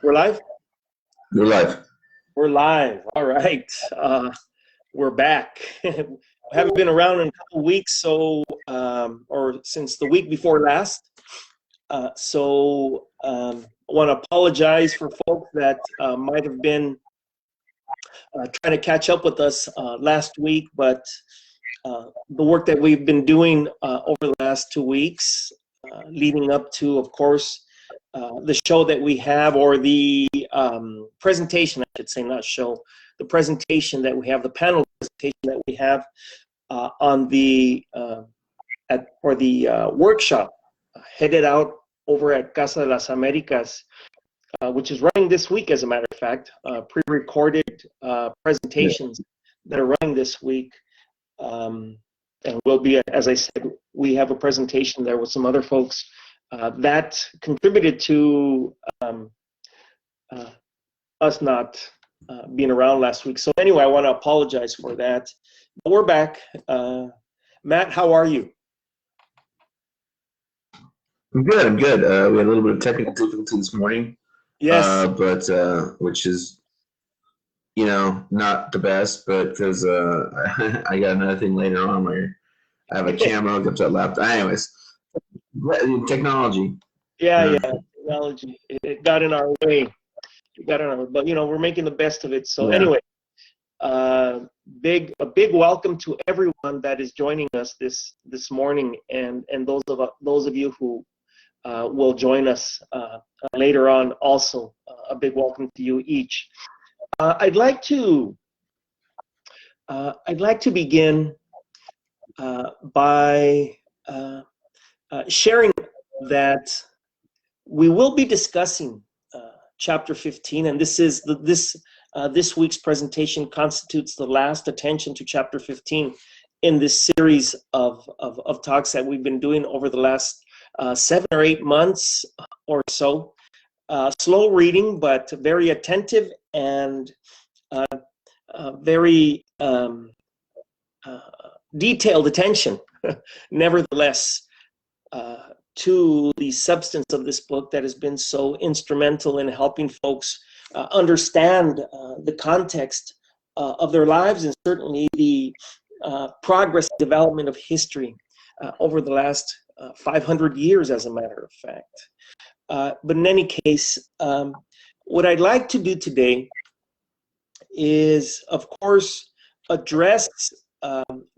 We're live? You're live. We're live. All right. We're back. We haven't been around in a couple of weeks, or since the week before last. I want to apologize for folks that might have been trying to catch up with us last week, but the work that we've been doing over the last 2 weeks, leading up to, of course, the show that we have, or the presentation, I should say, not show, the presentation that we have, the panel presentation that we have on the workshop headed out over at Casa de las Americas, which is running this week, as a matter of fact, pre-recorded presentations that are running this week. And will be, as I said, we have a presentation there with some other folks that contributed to us not being around last week. So anyway, I want to apologize for that. But we're back. Matt, how are you? I'm good. I'm good. We had a little bit of technical difficulty this morning. Yes. But which is, not the best, but because I got another thing later on where I have a camera hooked up to that laptop. Anyways, technology. Yeah, technology. It got in our way. But we're making the best of it. So anyway, a big welcome to everyone that is joining us this morning, and those of you who will join us later on. Also, a big welcome to you each. I'd like to begin by sharing that we will be discussing chapter 15, and this week's presentation constitutes the last attention to chapter 15 in this series of talks that we've been doing over the last 7 or 8 months or so. Slow reading, but very attentive and very detailed attention, nevertheless, to the substance of this book that has been so instrumental in helping folks understand the context of their lives, and certainly the progress, development of history over the last 500 years, as a matter of fact. But in any case, what I'd like to do today is, of course, address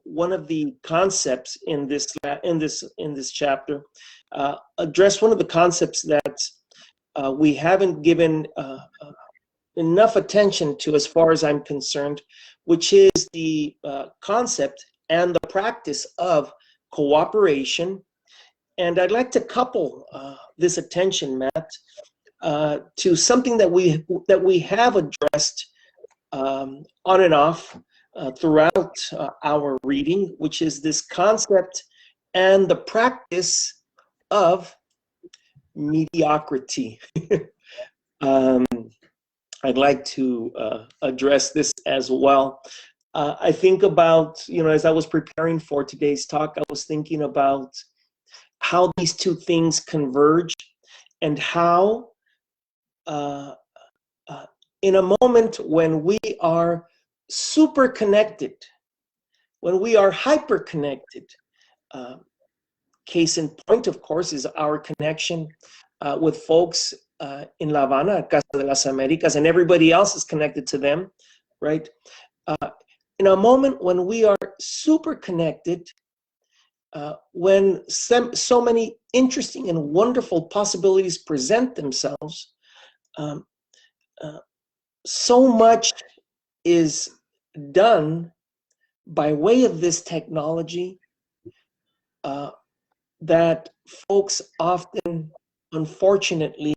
one of the concepts in this chapter. Address one of the concepts that we haven't given enough attention to, as far as I'm concerned, which is the concept and the practice of cooperation. And I'd like to couple this attention, Matt, to something that we have addressed on and off throughout our reading, which is this concept and the practice of mediocrity. I'd like to address this as well. I think about, as I was preparing for today's talk, I was thinking about how these two things converge, and how in a moment when we are super connected, when we are hyper connected, case in point, of course, is our connection with folks in La Habana, Casa de las Americas, and everybody else is connected to them, right? In a moment when we are super connected, when so many interesting and wonderful possibilities present themselves, so much is done by way of this technology that folks often, unfortunately,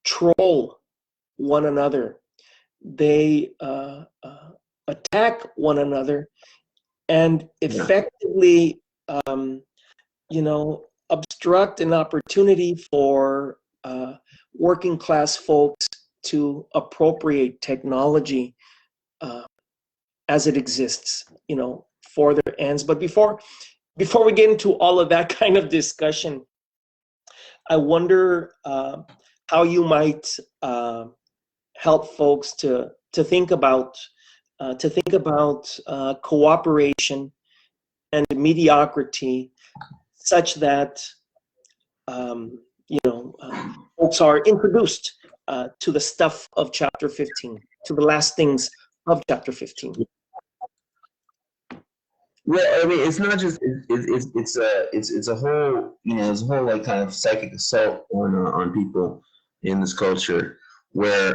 troll one another. They attack one another and effectively obstruct an opportunity for working class folks to appropriate technology as it exists, for their ends. But before we get into all of that kind of discussion, I wonder how you might help folks to think about cooperation and mediocrity, such that folks are introduced to the stuff of chapter 15, to the last things of chapter 15. Well, I mean, it's not just it's a whole, there's a whole like kind of psychic assault on people in this culture where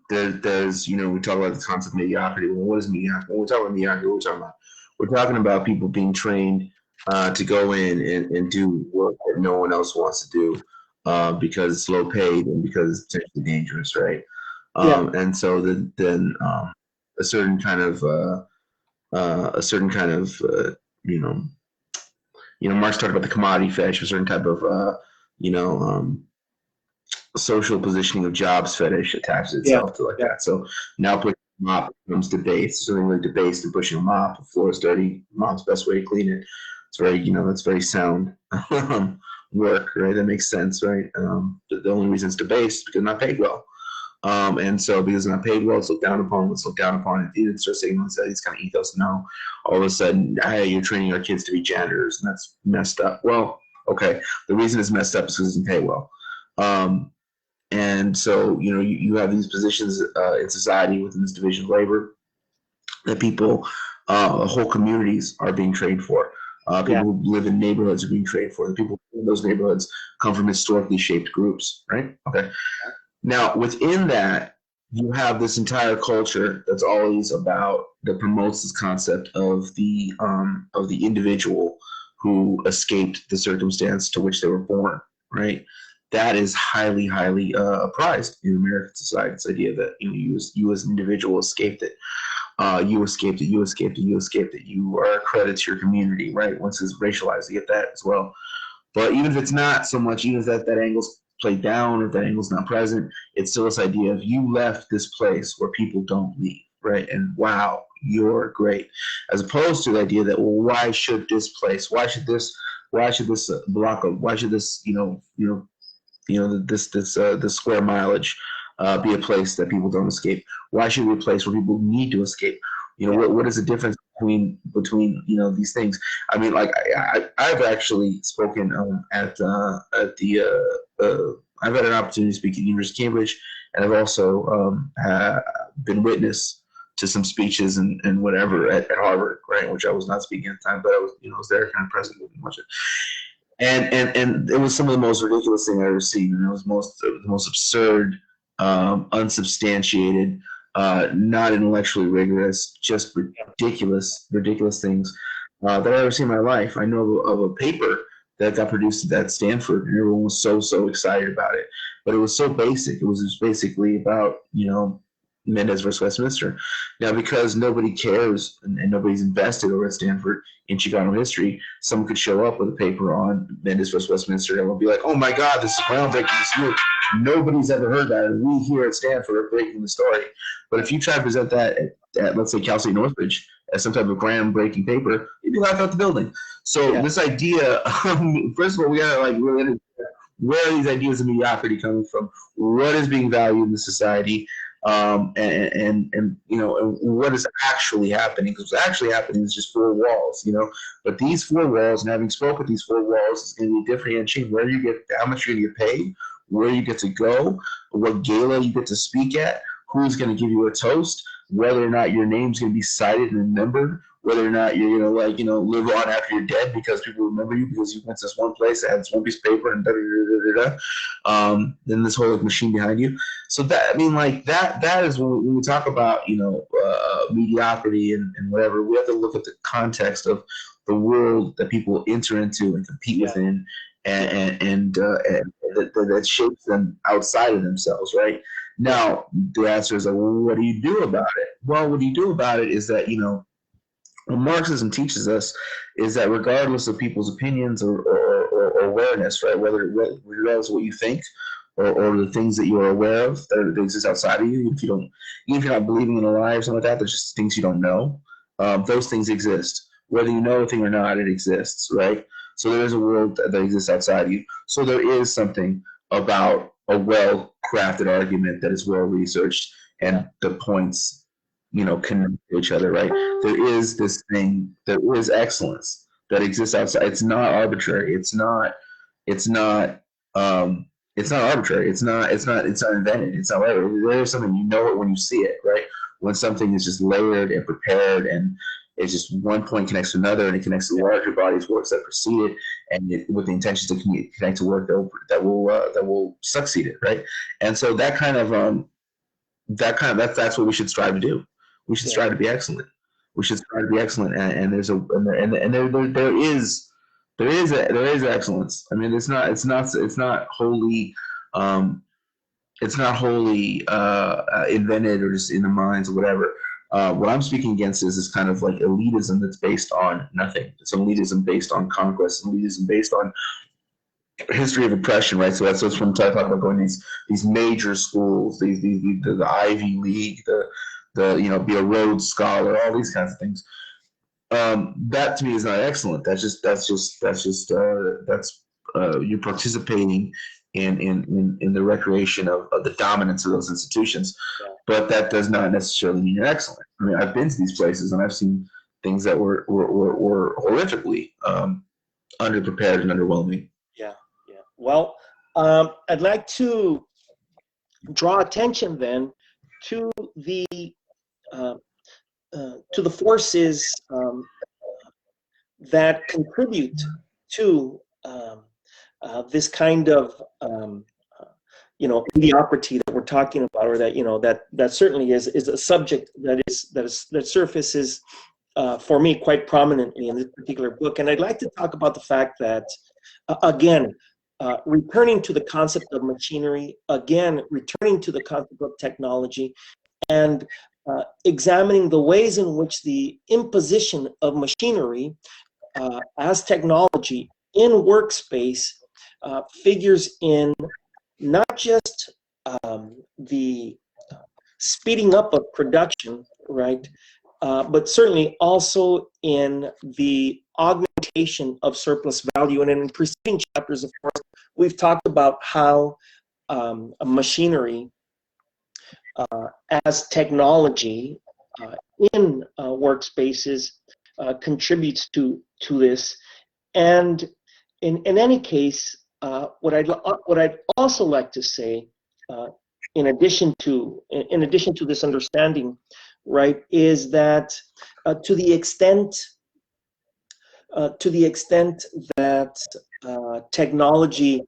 there's we talk about the concept of mediocrity. Well, what is mediocrity? When we talk about mediocrity, we're talking about people being trained to go in and do work that no one else wants to do because it's low paid and because it's potentially dangerous, right? And so then a certain kind of Marx talked about the commodity fetish, a certain type of social positioning of jobs fetish attached itself to like that. So now pushing a mop becomes debased. Something really debased and pushing a mop. The floor is dirty. Mop's the best way to clean it. It's very, that's very sound work, right? That makes sense, right? The only reason it's debased is because it's not paid well. And so because it's not paid well, it's looked down upon. It's looked down upon. It starts taking on these kind of ethos. Now, all of a sudden, hey, you're training our kids to be janitors, and that's messed up. Well, okay, the reason it's messed up is because it doesn't pay well. And so, you have these positions in society within this division of labor that people, whole communities are being trained for. People who live in neighborhoods are being trained for. The people in those neighborhoods come from historically shaped groups, right? Okay. Now, within that, you have this entire culture that's always that promotes this concept of the individual who escaped the circumstance to which they were born, right? That is highly, highly prized in American society. This idea that you as an individual escaped it. You escaped it. You are a credit to your community, right? Once it's racialized, you get that as well. But even if it's not so much, even if that angle's played down, or if that angle's not present, it's still this idea of you left this place where people don't leave, right? And wow, you're great. As opposed to the idea that, well, why should this place, why should this block of, why should this, this square mileage be a place that people don't escape? Why should it be a place where people need to escape? What is the difference between these things? I mean, like I've actually spoken I've had an opportunity to speak at the University of Cambridge, and I've also been witness to some speeches and whatever at Harvard, right? Which I was not speaking at the time, but I was there, kind of present with much of it. And it was some of the most ridiculous thing I ever seen, and it was the most absurd, unsubstantiated, not intellectually rigorous, just ridiculous things that I've ever seen in my life. I know of a paper that got produced at Stanford, and everyone was so excited about it. But it was so basic. It was just basically about, Mendez versus Westminster. Now, because nobody cares and nobody's invested over at Stanford in Chicano history, someone could show up with a paper on Mendez versus Westminster, and we'll be like, oh my God, this is groundbreaking. This new. Nobody's ever heard that, and we here at Stanford are breaking the story. But if you try to present that at let's say, Cal State Northridge as some type of groundbreaking paper, you'd be laughed out the building. So this idea, first of all, we gotta really understand, where are these ideas of mediocrity coming from? What is being valued in the society? And what is actually happening? Because what's actually happening is just four walls, But these four walls, and having spoken these four walls, is going to be differentiating where you get, how much you're going to get paid, where you get to go, what gala you get to speak at, who's going to give you a toast, whether or not your name's going to be cited and remembered, whether or not you're going to live on after you're dead because people remember you because you went to this one place that had this one piece of paper and then this whole machine behind you. So that, that is when we talk about, mediocrity and whatever, we have to look at the context of the world that people enter into and compete within, and that shapes them outside of themselves, right? Now, the answer is well, what do you do about it? Well, what you do about it is that, what Marxism teaches us is that regardless of people's opinions or awareness, right, regardless of what you think or the things that you are aware of that exist outside of you, even if you're not believing in a lie or something like that, there's just things you don't know. Those things exist. Whether you know a thing or not, it exists, right? So there is a world that exists outside of you. So there is something about a well-crafted argument that is well-researched and the points, connect to each other, right? There is this thing, there is excellence that exists outside. It's not arbitrary. It's not, it's not arbitrary. It's not invented. It's not whatever. There's something, it when you see it, right? When something is just layered and prepared, and it's just one point connects to another, and it connects to larger bodies works that precede it, and with the intentions to connect to work that will succeed it, right? And so that's what we should strive to do. We should strive to be excellent. We should strive to be excellent, and there is excellence. I mean, it's not wholly invented or just in the minds or whatever. What I'm speaking against is this kind of like elitism that's based on nothing. It's elitism based on conquest, elitism based on history of oppression, right? So that's what's from talking about going to these major schools, the Ivy League, the be a Rhodes Scholar, all these kinds of things. That to me is not excellent. That's you're participating in the recreation of the dominance of those institutions, but that does not necessarily mean you're excellent. I mean, I've been to these places and I've seen things that were horrifically underprepared and underwhelming. Yeah. Well, I'd like to draw attention then to the forces that contribute to this kind of mediocrity that we're talking about, or that certainly is a subject that surfaces for me quite prominently in this particular book. And I'd like to talk about the fact that again, returning to the concept of machinery, again returning to the concept of technology, and examining the ways in which the imposition of machinery as technology in workspace figures in not just the speeding up of production, right, but certainly also in the augmentation of surplus value. And in preceding chapters, of course, we've talked about how machinery as technology in workspaces contributes to this. And in any case, what I'd also like to say, in addition to this understanding, right, is that to the extent that technology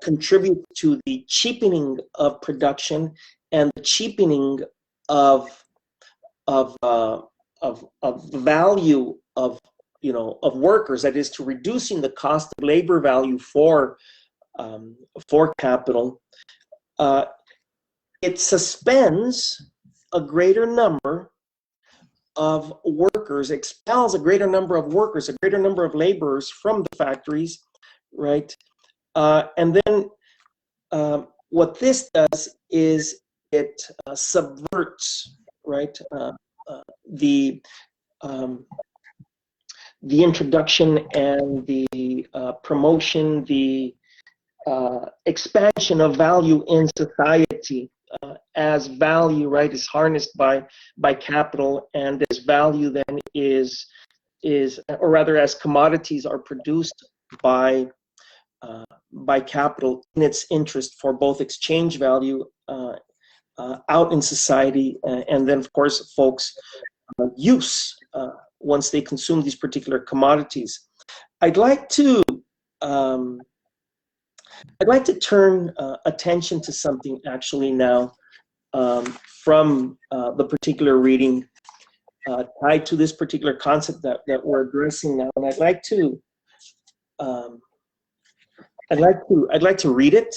contributes to the cheapening of production and the cheapening of the value of workers, that is, to reducing the cost of labor value for capital, it suspends a greater number of workers, expels a greater number of workers, a greater number of laborers from the factories, right? And then what this does is it subverts, right, the introduction and the promotion, the expansion of value in society, as value, right, is harnessed by capital, and as value then is, or rather as commodities are produced by capital in its interest for both exchange value out in society, and then of course folks use once they consume these particular commodities. I'd like to turn attention to something actually now from the particular reading tied to this particular concept that we're addressing now, and I'd like to read it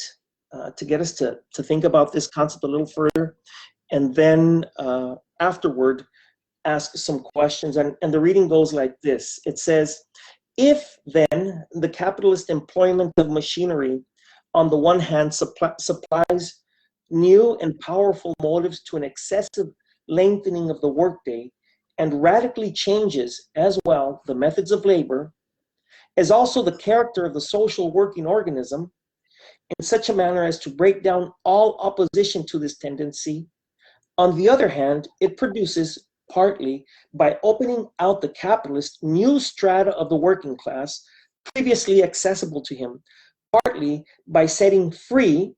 to get us to think about this concept a little further, and then afterward ask some questions. And the reading goes like this. It says, if then the capitalist employment of machinery on the one hand supplies new and powerful motives to an excessive lengthening of the workday, and radically changes as well the methods of labor, as also the character of the social working organism, in such a manner as to break down all opposition to this tendency. On the other hand, it produces, partly by opening out the capitalist new strata of the working class previously accessible to him, partly by setting free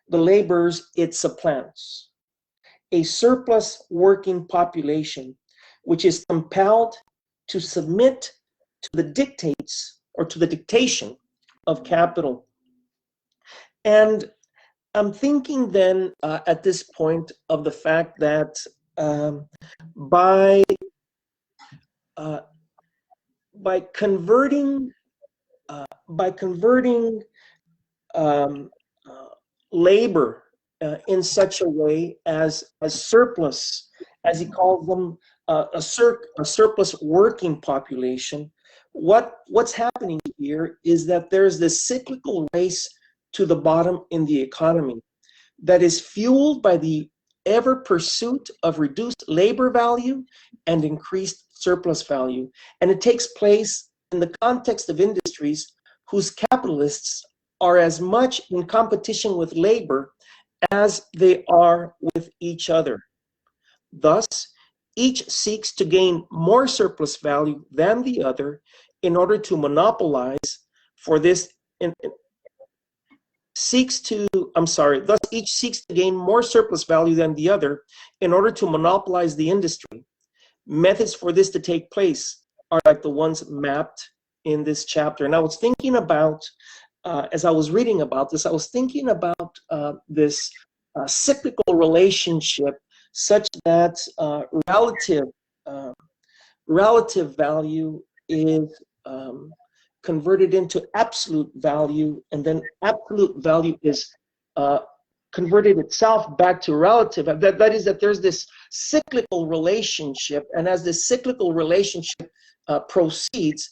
the laborers it supplants, a surplus working population which is compelled to submit to the dictates or to the dictation of capital. And I'm thinking then at this point of the fact that by converting labor in such a way as surplus, as he calls them, a surplus working population, what's happening here is that there's this cyclical race to the bottom in the economy that is fueled by the ever pursuit of reduced labor value and increased surplus value. And it takes place in the context of industries whose capitalists are as much in competition with labor as they are with each other. Thus, each seeks to gain more surplus value than the other in order to monopolize for this thus each seeks to gain more surplus value than the other in order to monopolize the industry. Methods for this to take place are like the ones mapped in this chapter. And I was thinking about, as I was reading about this, I was thinking about this cyclical relationship such that relative value is converted into absolute value, and then absolute value is converted itself back to relative. That is that there's this cyclical relationship, and as this cyclical relationship proceeds,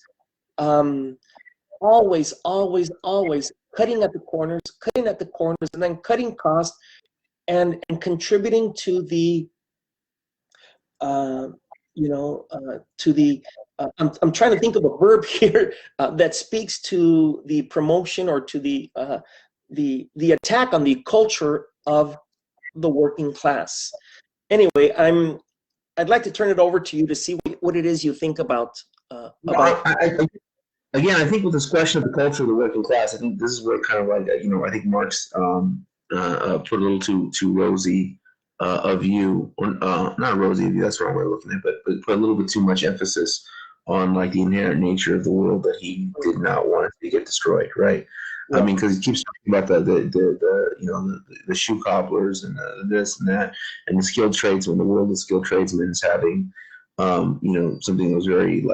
always cutting at the corners, and then cutting costs, and contributing to the I'm trying to think of a verb here that speaks to the promotion or to the attack on the culture of the working class. Anyway, I'd like to turn it over to you to see what it is you think about. Again, I think with this question of the culture of the working class, I think this is where kind of like I think Marx put a little too rosy a view, or not rosy view, that's the wrong way of looking at it, but put a little bit too much emphasis on like the inherent nature of the world that he did not want it to get destroyed, right? Yeah. I mean, because he keeps talking about the shoe cobblers and this and that, and the skilled tradesmen. The world of skilled tradesmen is having something that was very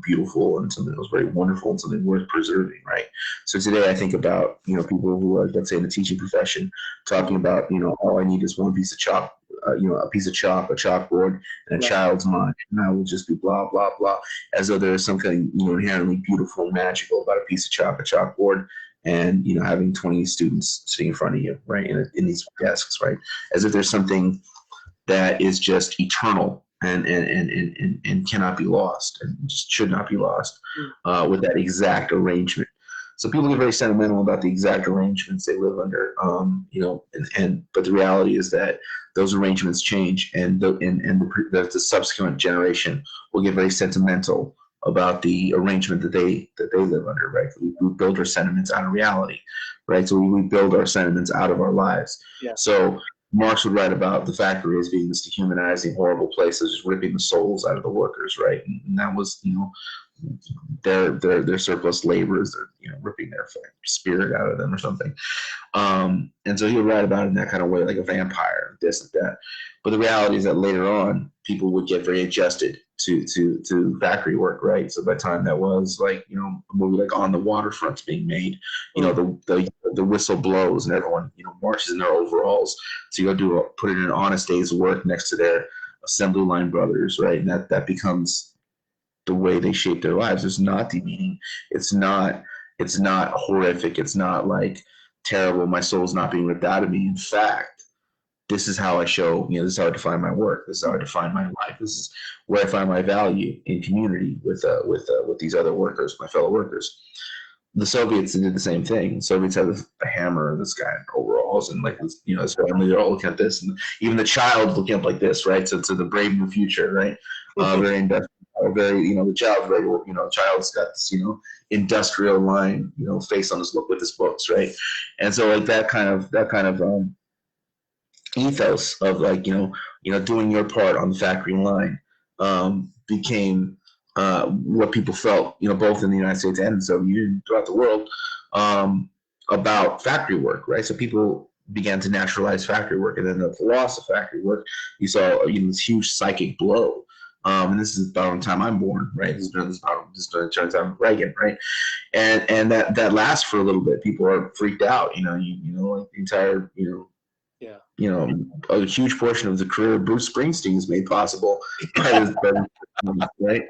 beautiful, and something that was very wonderful, and something worth preserving, right? So today I think about people who are, let's say, in the teaching profession, talking about all I need is one piece of chalk, a piece of chalk, a chalkboard, and a child's mind, and I will just be blah blah blah, as though there is something inherently beautiful and magical about a piece of chalk, a chalkboard, and having 20 students sitting in front of you, right, in these desks, right, as if there's something that is just eternal and cannot be lost, and just should not be lost with that exact arrangement. So people get very sentimental about the exact arrangements they live under, but the reality is that those arrangements change, and the subsequent generation will get very sentimental about the arrangement that they live under, right? We build our sentiments out of reality, right? So we build our sentiments out of our lives. Yeah. So Marx would write about the factory as being this dehumanizing, horrible place that's just ripping the souls out of the workers, right? And that was, their surplus laborers, they're ripping their spirit out of them or something. And so he would write about it in that kind of way, like a vampire, this and that. But the reality is that later on, people would get very adjusted to factory work, right? So by the time that was a movie like On the Waterfront's being made, the whistle blows and everyone, marches in their overalls. So you go put in an honest day's work next to their assembly line brothers, right? And that becomes the way they shape their lives. It's not demeaning. It's not horrific. It's not like terrible. My soul's not being ripped out of me. In fact, this is how I show, this is how I define my work. This is how I define my life. This is where I find my value in community with these other workers, my fellow workers. the Soviets did the same thing. The Soviets had a hammer, this guy in overalls, and like this, his family, they're all looking at this, and even the child looking up like this, right? So to the brave new future, right? Very industrial, very the child's very child's got this industrial line face on his book with his books, right? And so like that kind of ethos of like doing your part on the factory line became what people felt, both in the United States and in the Soviet Union, throughout the world, about factory work, right? So people began to naturalize factory work, and then the loss of factory work, you saw this huge psychic blow. And this is about the time I'm born, right? This is during the time of Reagan, right? And that lasts for a little bit. People are freaked out, like the entire, yeah. A huge portion of the career of Bruce Springsteen is made possible by this, right?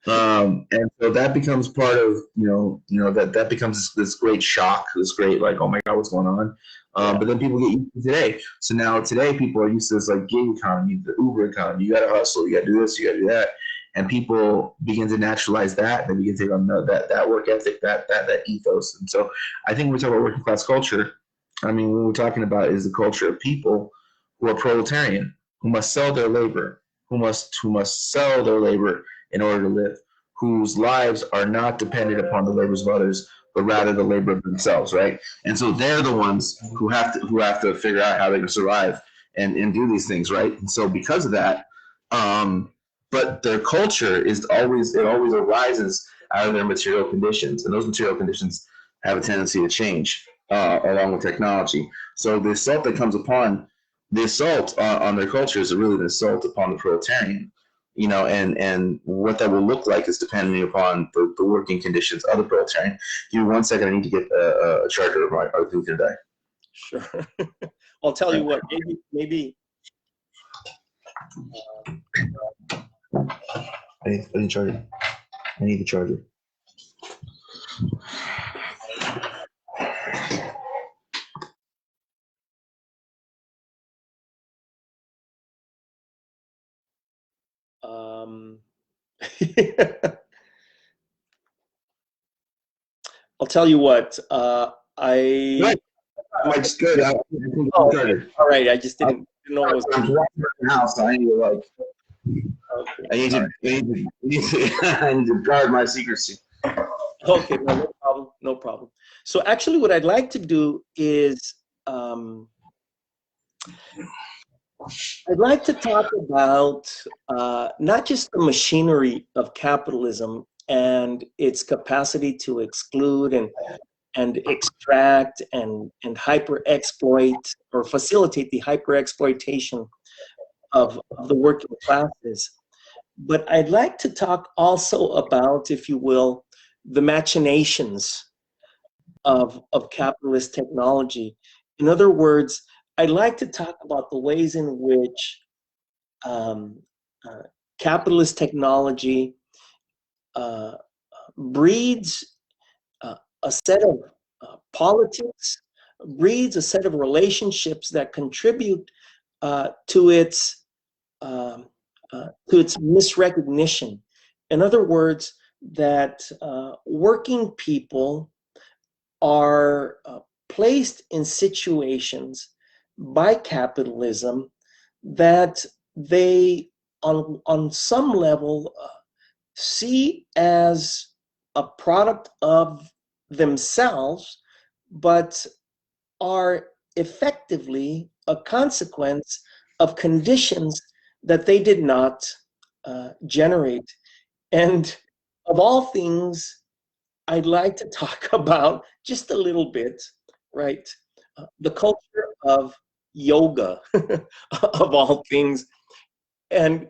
And so that becomes part of, that becomes this great shock, this great, like, oh my God, what's going on? But then people get used to today. So now today people are used to this like gig economy, the Uber economy. You got to hustle, you got to do this, you got to do that. And people begin to naturalize that. They begin to take on that work ethic, that ethos. And so I think when we talk about working class culture, I mean, what we're talking about is the culture of people who are proletarian, who must sell their labor, who must sell their labor in order to live, whose lives are not dependent upon the labors of others, but rather the labor of themselves, right? And so they're the ones who have to figure out how they can survive and do these things, right? And so because of that, but their culture always arises out of their material conditions, and those material conditions have a tendency to change along with technology. So the assault that comes upon on their culture is really an assault upon the proletarian. And what that will look like is depending upon the working conditions of the proletarian. Give me 1 second. I need to get a charger of my computer die. Sure. I'll tell you what. Maybe. I need charger. I need the charger. I'll tell you what. Mike's good. All right. I just didn't know it was. I'm walking around the house, so I need to like. Okay. I need to guard my secrecy. Okay, no problem. So actually, what I'd like to do is I'd like to talk about not just the machinery of capitalism and its capacity to exclude and extract and hyper exploit or facilitate the hyper exploitation of the working classes. But I'd like to talk also about, if you will, the machinations of capitalist technology. In other words, I'd like to talk about the ways in which capitalist technology breeds a set of politics, breeds a set of relationships that contribute to its misrecognition. In other words, that working people are placed in situations by capitalism that they, on some level, see as a product of themselves, but are effectively a consequence of conditions that they did not generate. And of all things, I'd like to talk about just a little bit, right? The culture of yoga, of all things, and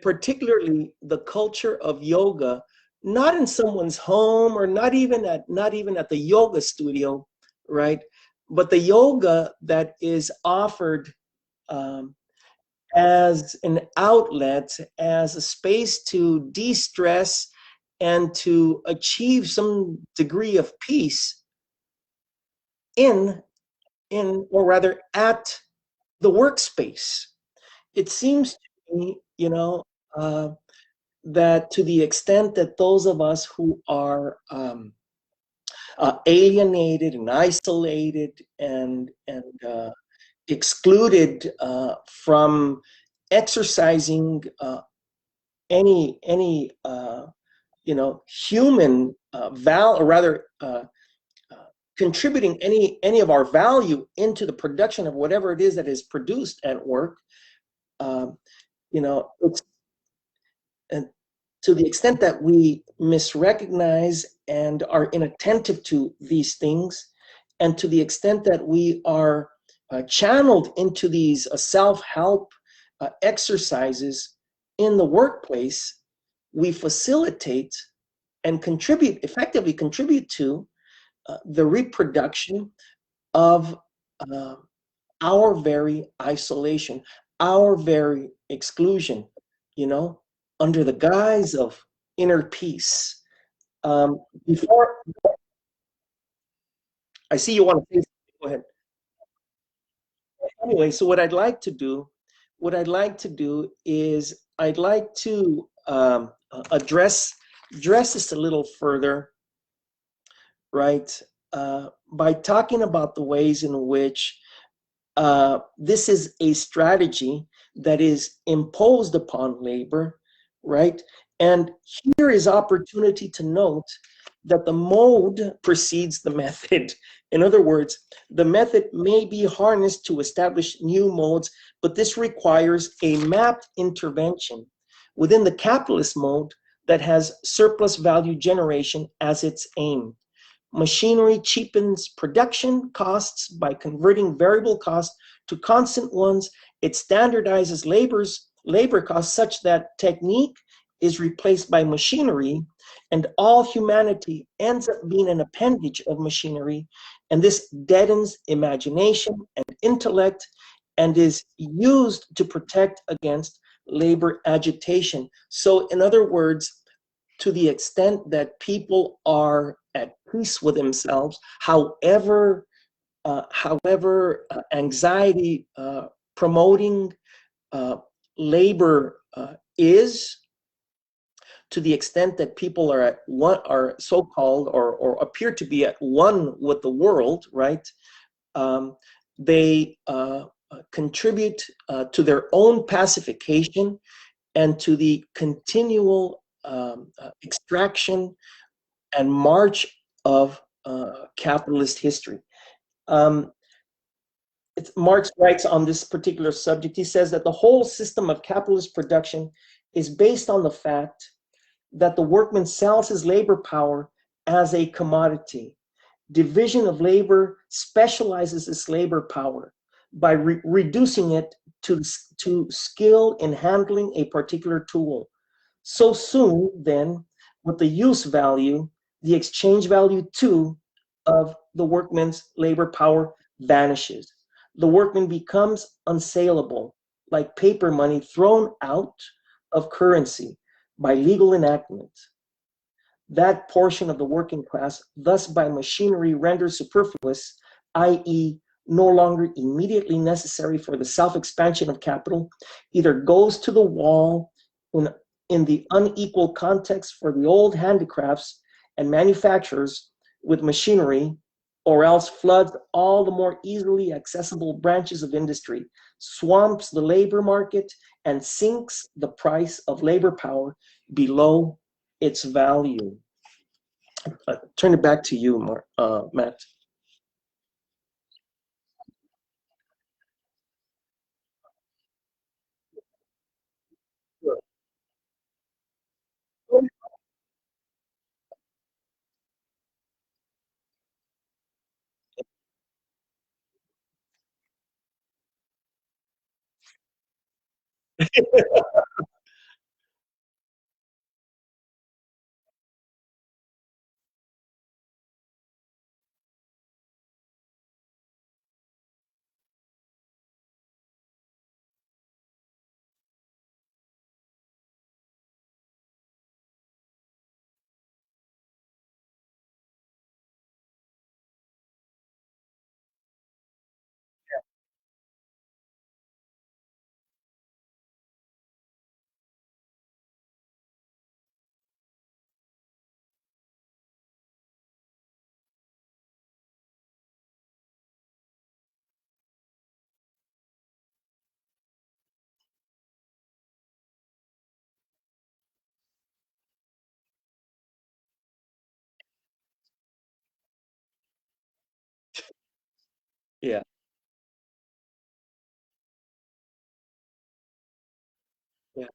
particularly the culture of yoga, not in someone's home or not even at the yoga studio, right? But the yoga that is offered as an outlet, as a space to de-stress and to achieve some degree of peace or rather at the workspace. It seems to me, that to the extent that those of us who are alienated and isolated and excluded from exercising any human or rather contributing any of our value into the production of whatever it is that is produced at work. It's and to the extent that we misrecognize and are inattentive to these things, and to the extent that we are channeled into these self-help exercises in the workplace, we facilitate and effectively contribute to the reproduction of our very isolation, our very exclusion, under the guise of inner peace. Before I see you want to say something, go ahead. Anyway, so what I'd like to do is I'd like to address this a little further, right? By talking about the ways in which this is a strategy that is imposed upon labor, right? And here is opportunity to note that the mode precedes the method. In other words, the method may be harnessed to establish new modes, but this requires a mapped intervention within the capitalist mode that has surplus value generation as its aim. Machinery cheapens production costs by converting variable costs to constant ones. It standardizes labor costs such that technique is replaced by machinery, and all humanity ends up being an appendage of machinery, and this deadens imagination and intellect and is used to protect against labor agitation. So in other words, to the extent that people are at peace with themselves, however anxiety promoting labor is, to the extent that people are at one, are so-called or appear to be at one with the world, right? They contribute to their own pacification and to the continual extraction and march of capitalist history. Marx writes on this particular subject. He says that the whole system of capitalist production is based on the fact that the workman sells his labor power as a commodity. Division of labor specializes its labor power by reducing it to skill in handling a particular tool. So soon, then, with the use value, the exchange value too of the workman's labor power vanishes. The workman becomes unsaleable, like paper money thrown out of currency by legal enactment. That portion of the working class, thus by machinery rendered superfluous, i.e., no longer immediately necessary for the self-expansion of capital, either goes to the wall in the unequal context for the old handicrafts and manufacturers with machinery, or else floods all the more easily accessible branches of industry, swamps the labor market, and sinks the price of labor power below its value. Turn it back to you, Matt. Yeah. Yeah.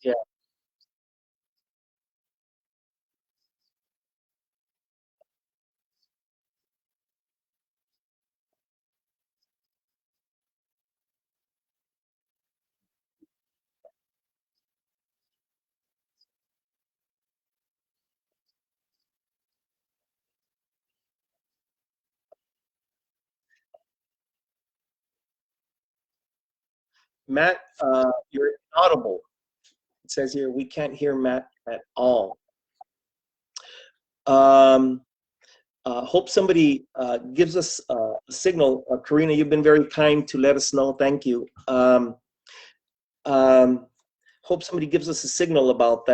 Yeah. Matt, you're inaudible. It says here we can't hear Matt at all. Um, hope somebody gives us a signal. Karina, you've been very kind to let us know. Thank you. Um, hope somebody gives us a signal about that.